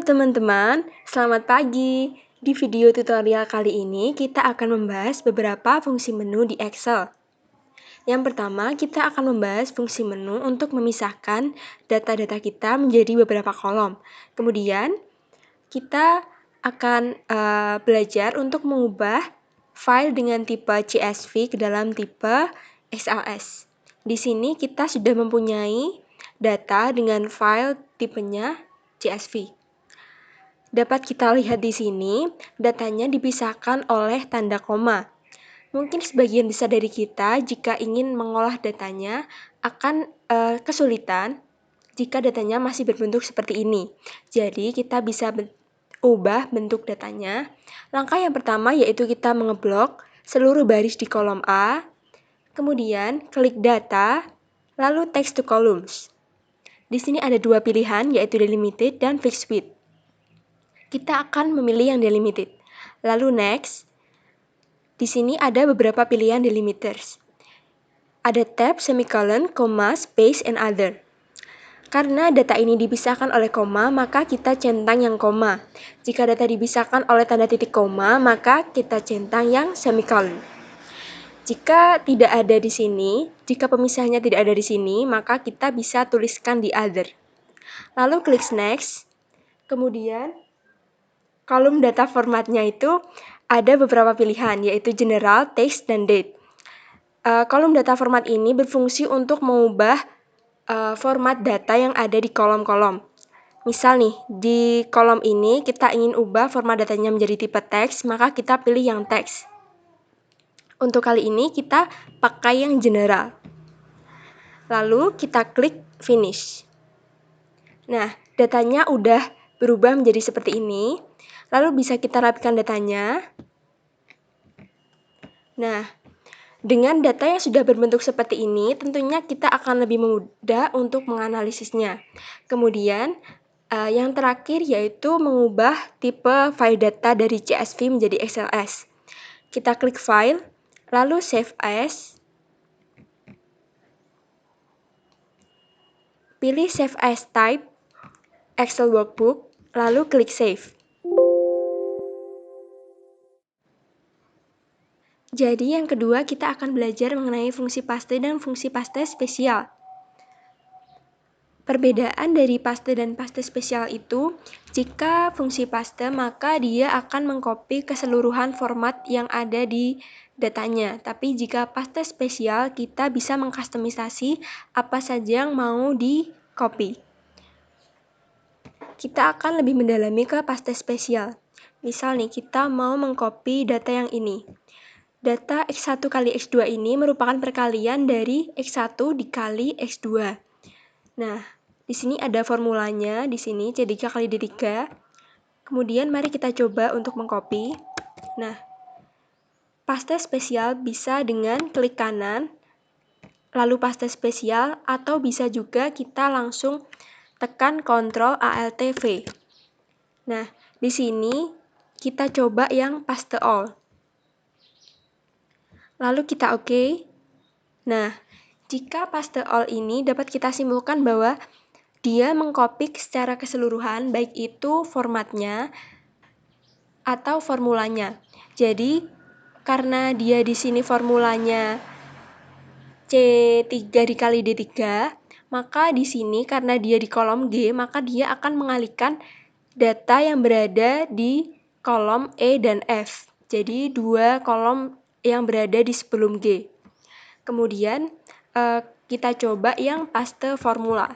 teman-teman, selamat pagi. Di video tutorial kali ini kita akan membahas beberapa fungsi menu di Excel. Yang pertama, kita akan membahas fungsi menu untuk memisahkan data-data kita menjadi beberapa kolom. Kemudian, kita akan belajar untuk mengubah file dengan tipe CSV ke dalam tipe XLS. Di sini kita sudah mempunyai data dengan file tipenya CSV. Dapat kita lihat di sini, datanya dipisahkan oleh tanda koma. Mungkin sebagian besar dari kita jika ingin mengolah datanya akan kesulitan jika datanya masih berbentuk seperti ini. Jadi kita bisa ubah bentuk datanya. Langkah yang pertama yaitu kita mengeblok seluruh baris di kolom A, kemudian klik data, lalu text to columns. Di sini ada dua pilihan yaitu delimited dan fixed width. Kita akan memilih yang delimited. Lalu next, di sini ada beberapa pilihan delimiters. Ada tab, semicolon, koma, space, and other. Karena data ini dipisahkan oleh koma, maka kita centang yang koma. Jika data dipisahkan oleh tanda titik koma, maka kita centang yang semicolon. Jika tidak ada di sini, jika pemisahnya tidak ada di sini, maka kita bisa tuliskan di other. Lalu klik next, kemudian kolom data formatnya itu ada beberapa pilihan, yaitu general, text, dan date. Kolom data format ini berfungsi untuk mengubah format data yang ada di kolom-kolom. Misal nih, di kolom ini kita ingin ubah format datanya menjadi tipe teks, maka kita pilih yang teks. Untuk kali ini kita pakai yang general. Lalu kita klik finish. Nah, datanya udah berubah menjadi seperti ini. Lalu bisa kita rapikan datanya. Nah, dengan data yang sudah berbentuk seperti ini, tentunya kita akan lebih mudah untuk menganalisisnya. Kemudian, yang terakhir yaitu mengubah tipe file data dari CSV menjadi XLS. Kita klik File, lalu Save As. Pilih Save As Type, Excel Workbook, lalu klik Save. Jadi yang kedua kita akan belajar mengenai fungsi paste dan fungsi paste spesial. Perbedaan dari paste dan paste spesial itu, jika fungsi paste maka dia akan mengcopy keseluruhan format yang ada di datanya. Tapi jika paste spesial kita bisa mengkustomisasi apa saja yang mau di-copy. Kita akan lebih mendalami ke paste spesial. Misal nih kita mau mengcopy data yang ini. Data X1 kali X2 ini merupakan perkalian dari X1 dikali X2. Nah, di sini ada formulanya, di sini C3 kali D3. Kemudian mari kita coba untuk mengcopy. Nah, paste spesial bisa dengan klik kanan, lalu paste spesial, atau bisa juga kita langsung tekan Ctrl Alt V. Nah, di sini kita coba yang paste all. Lalu kita OK. Nah, jika paste all ini dapat kita simpulkan bahwa dia mengcopy secara keseluruhan, baik itu formatnya atau formulanya. Jadi, karena dia di sini formulanya C3 dikali D3, maka di sini karena dia di kolom G, maka dia akan mengalihkan data yang berada di kolom E dan F. Jadi, dua kolom yang berada di sebelum G. Kemudian kita coba yang paste formula.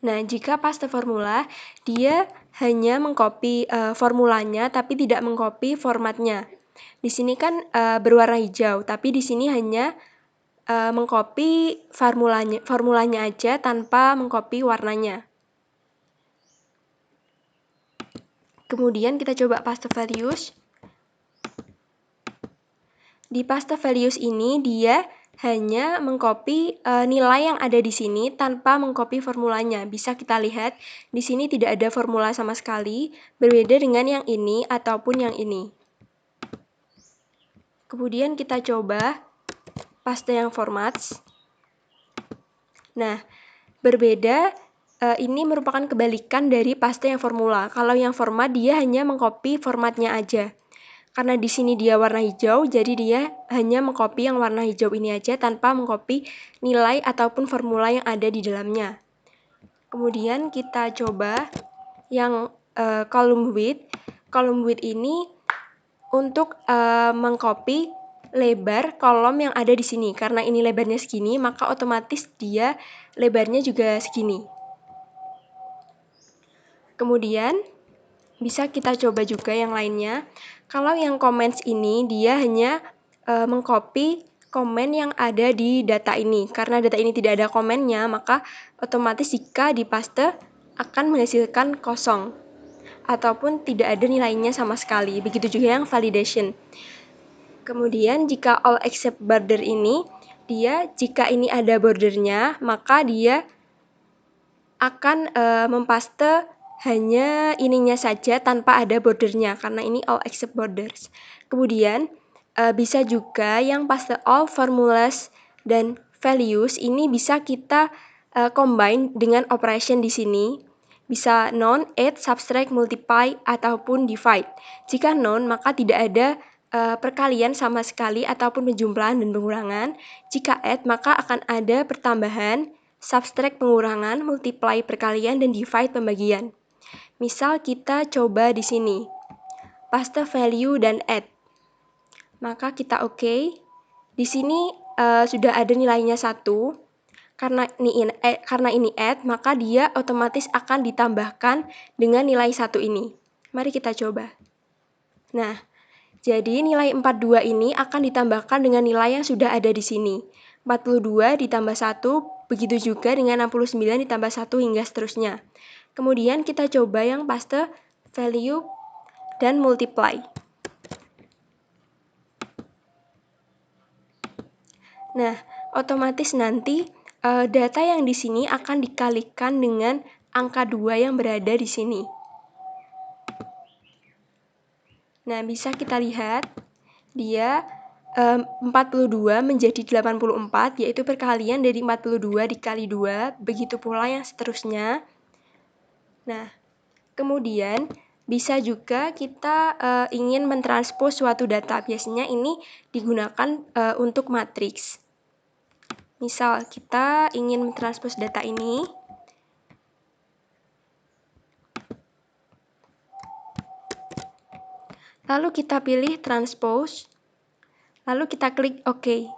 Nah, jika paste formula, dia hanya mengcopy formulanya tapi tidak mengcopy formatnya. Di sini kan berwarna hijau, tapi di sini hanya mengcopy formulanya aja tanpa mengcopy warnanya. Kemudian kita coba paste values. Di paste values ini dia hanya mengcopy nilai yang ada di sini tanpa mengcopy formulanya. Bisa kita lihat di sini tidak ada formula sama sekali, berbeda dengan yang ini ataupun yang ini. Kemudian kita coba paste yang formats. Nah, berbeda, ini merupakan kebalikan dari paste yang formula. Kalau yang format dia hanya mengcopy formatnya aja. Karena di sini dia warna hijau, jadi dia hanya mengcopy yang warna hijau ini aja tanpa mengcopy nilai ataupun formula yang ada di dalamnya. Kemudian kita coba yang column width. Column width ini untuk mengcopy lebar kolom yang ada di sini. Karena ini lebarnya segini, maka otomatis dia lebarnya juga segini. Kemudian bisa kita coba juga yang lainnya. Kalau yang comments ini dia hanya mengcopy komen yang ada di data ini. Karena data ini tidak ada komennya, maka otomatis jika dipaste akan menghasilkan kosong ataupun tidak ada nilainya sama sekali. Begitu juga yang validation. Kemudian jika all except border ini, jika ini ada bordernya, maka dia akan mempaste hanya ininya saja tanpa ada bordernya, karena ini all except borders. Kemudian bisa juga yang paste all formulas dan values ini bisa kita combine dengan operation di sini. Bisa non, add, subtract, multiply, ataupun divide. Jika non, maka tidak ada perkalian sama sekali ataupun penjumlahan dan pengurangan. Jika add, maka akan ada pertambahan, subtract pengurangan, multiply perkalian, dan divide pembagian. Misal kita coba di sini, paste value dan add. Maka kita oke. Di sini sudah ada nilainya 1. Karena ini add, maka dia otomatis akan ditambahkan dengan nilai 1 ini. Mari kita coba. Nah, jadi nilai 42 ini akan ditambahkan dengan nilai yang sudah ada di sini. 42 ditambah 1, begitu juga dengan 69 ditambah 1 hingga seterusnya. Kemudian kita coba yang paste value dan multiply. Nah, otomatis nanti data yang di sini akan dikalikan dengan angka 2 yang berada di sini. Nah, bisa kita lihat dia 42 menjadi 84, yaitu perkalian dari 42 dikali 2, begitu pula yang seterusnya. Nah, kemudian bisa juga kita ingin mentranspos suatu data. Biasanya ini digunakan untuk matriks. Misal, kita ingin mentranspos data ini. Lalu kita pilih transpose. Lalu kita klik OK.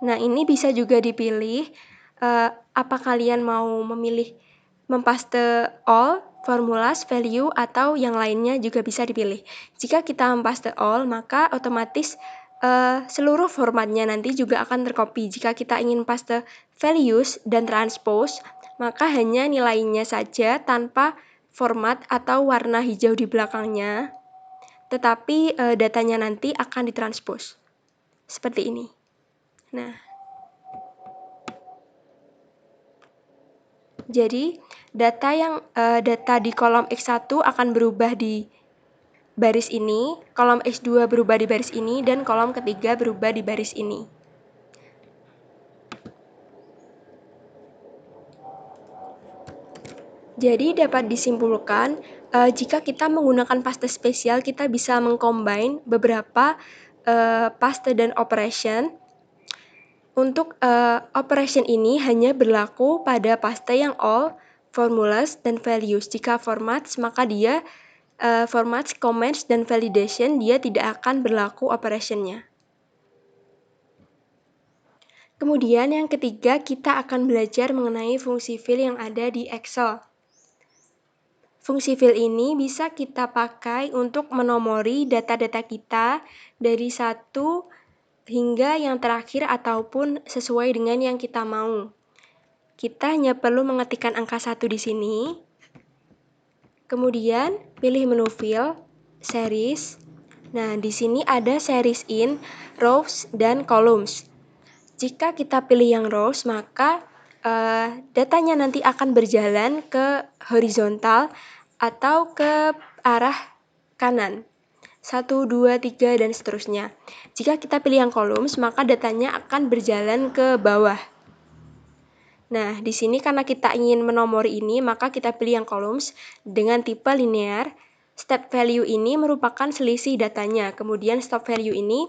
Nah, ini bisa juga dipilih apa kalian mau memilih mempaste all, formulas, value, atau yang lainnya juga bisa dipilih. Jika kita mempaste all, maka otomatis seluruh formatnya nanti juga akan tercopy. Jika kita ingin paste values dan transpose, maka hanya nilainya saja tanpa format atau warna hijau di belakangnya, tetapi datanya nanti akan ditranspose. Seperti ini. Nah, jadi data di kolom X1 akan berubah di baris ini, kolom X2 berubah di baris ini, dan kolom ketiga berubah di baris ini. Jadi dapat disimpulkan, jika kita menggunakan paste spesial, kita bisa mengcombine beberapa paste dan operation. Untuk operation ini hanya berlaku pada paste yang all, formulas, dan values. Jika formats, maka dia formats, comments, dan validation, dia tidak akan berlaku operationnya. Kemudian yang ketiga, kita akan belajar mengenai fungsi fill yang ada di Excel. Fungsi fill ini bisa kita pakai untuk menomori data-data kita dari 1 hingga yang terakhir ataupun sesuai dengan yang kita mau. Kita hanya perlu mengetikkan angka 1 di sini. Kemudian pilih menu fill, series. Nah, di sini ada series in, rows, dan columns. Jika kita pilih yang rows, maka datanya nanti akan berjalan ke horizontal atau ke arah kanan. 1, 2, 3, dan seterusnya. Jika kita pilih yang columns, maka datanya akan berjalan ke bawah. Nah, di sini karena kita ingin menomori ini, maka kita pilih yang columns dengan tipe linear. Step value ini merupakan selisih datanya. Kemudian stop value ini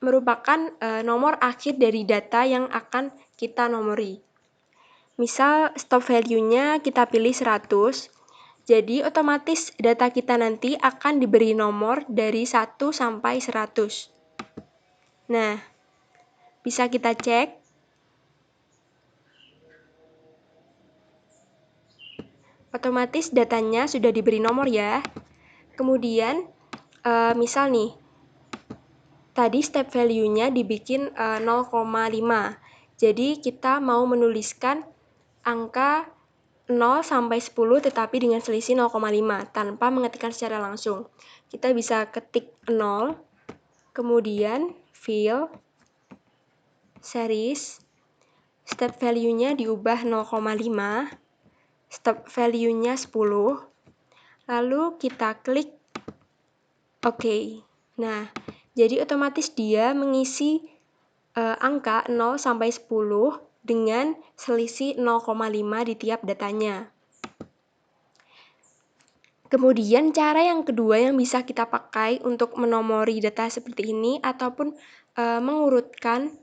merupakan nomor akhir dari data yang akan kita nomori. Misal stop value-nya kita pilih 100. Jadi otomatis data kita nanti akan diberi nomor dari 1 sampai 100. Nah, bisa kita cek. Otomatis datanya sudah diberi nomor ya. Kemudian, misal nih, tadi step value-nya dibikin 0,5. Jadi kita mau menuliskan angka 0 sampai 10 tetapi dengan selisih 0,5 tanpa mengetikkan secara langsung. Kita bisa ketik 0, kemudian fill, series, step value-nya diubah 0,5, step value-nya 10, lalu kita klik OK. Nah, jadi otomatis dia mengisi angka 0 sampai 10 dengan selisih 0,5 di tiap datanya. Kemudian cara yang kedua yang bisa kita pakai untuk menomori data seperti ini ataupun mengurutkan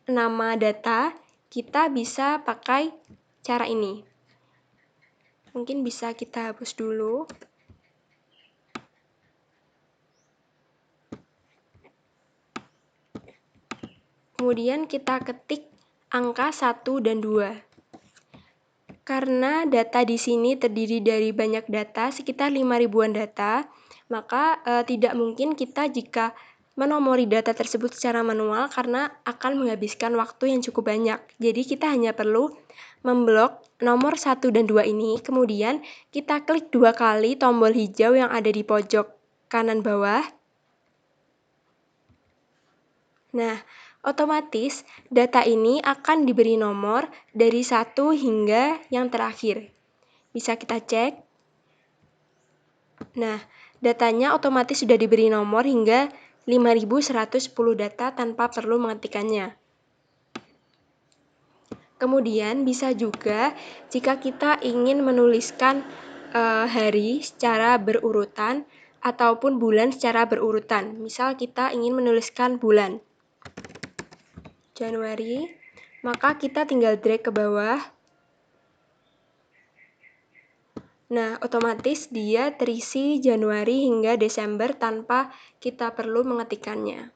nama data, kita bisa pakai cara ini. Mungkin bisa kita hapus dulu. Kemudian kita ketik angka 1 dan 2. Karena data di sini terdiri dari banyak data, sekitar 5.000-an data, maka tidak mungkin kita jika menomori data tersebut secara manual karena akan menghabiskan waktu yang cukup banyak. Jadi kita hanya perlu memblok nomor 1 dan 2 ini, kemudian kita klik 2 kali tombol hijau yang ada di pojok kanan bawah. Nah, otomatis data ini akan diberi nomor dari 1 hingga yang terakhir. Bisa kita cek. Nah, datanya otomatis sudah diberi nomor hingga 5.110 data tanpa perlu mengetikkannya. Kemudian bisa juga jika kita ingin menuliskan hari secara berurutan ataupun bulan secara berurutan. Misal kita ingin menuliskan bulan Januari, maka kita tinggal drag ke bawah. Nah, otomatis dia terisi Januari hingga Desember tanpa kita perlu mengetikkannya.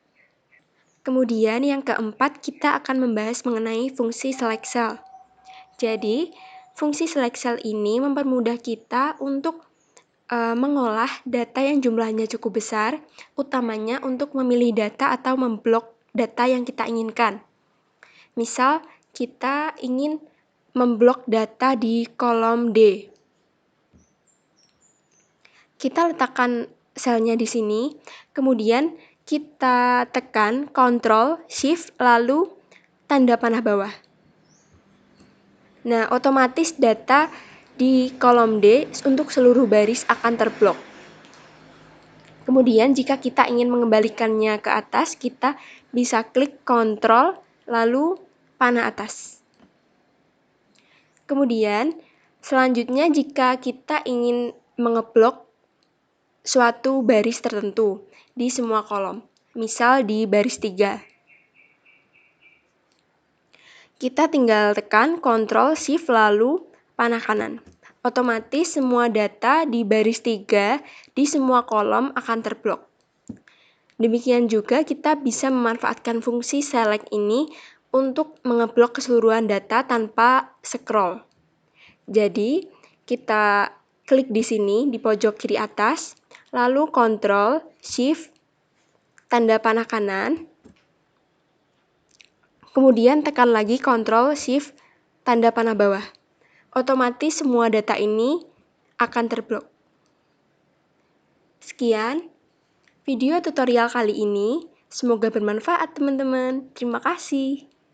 Kemudian yang keempat, kita akan membahas mengenai fungsi select cell. Jadi, fungsi select cell ini mempermudah kita untuk mengolah data yang jumlahnya cukup besar, utamanya untuk memilih data atau memblok data yang kita inginkan. Misal, kita ingin memblok data di kolom D. Kita letakkan selnya di sini, kemudian kita tekan Ctrl, Shift, lalu tanda panah bawah. Nah, otomatis data di kolom D untuk seluruh baris akan terblok. Kemudian jika kita ingin mengembalikannya ke atas, kita bisa klik Ctrl, lalu panah atas. Kemudian, selanjutnya jika kita ingin mengeblok suatu baris tertentu di semua kolom, misal di baris 3. Kita tinggal tekan Ctrl, Shift, lalu panah kanan. Otomatis semua data di baris 3 di semua kolom akan terblok. Demikian juga kita bisa memanfaatkan fungsi select ini untuk mengeblok keseluruhan data tanpa scroll. Jadi, kita klik di sini di pojok kiri atas, lalu Ctrl, Shift, tanda panah kanan, kemudian tekan lagi Ctrl, Shift, tanda panah bawah. Otomatis semua data ini akan terblok. Sekian video tutorial kali ini. Semoga bermanfaat teman-teman. Terima kasih.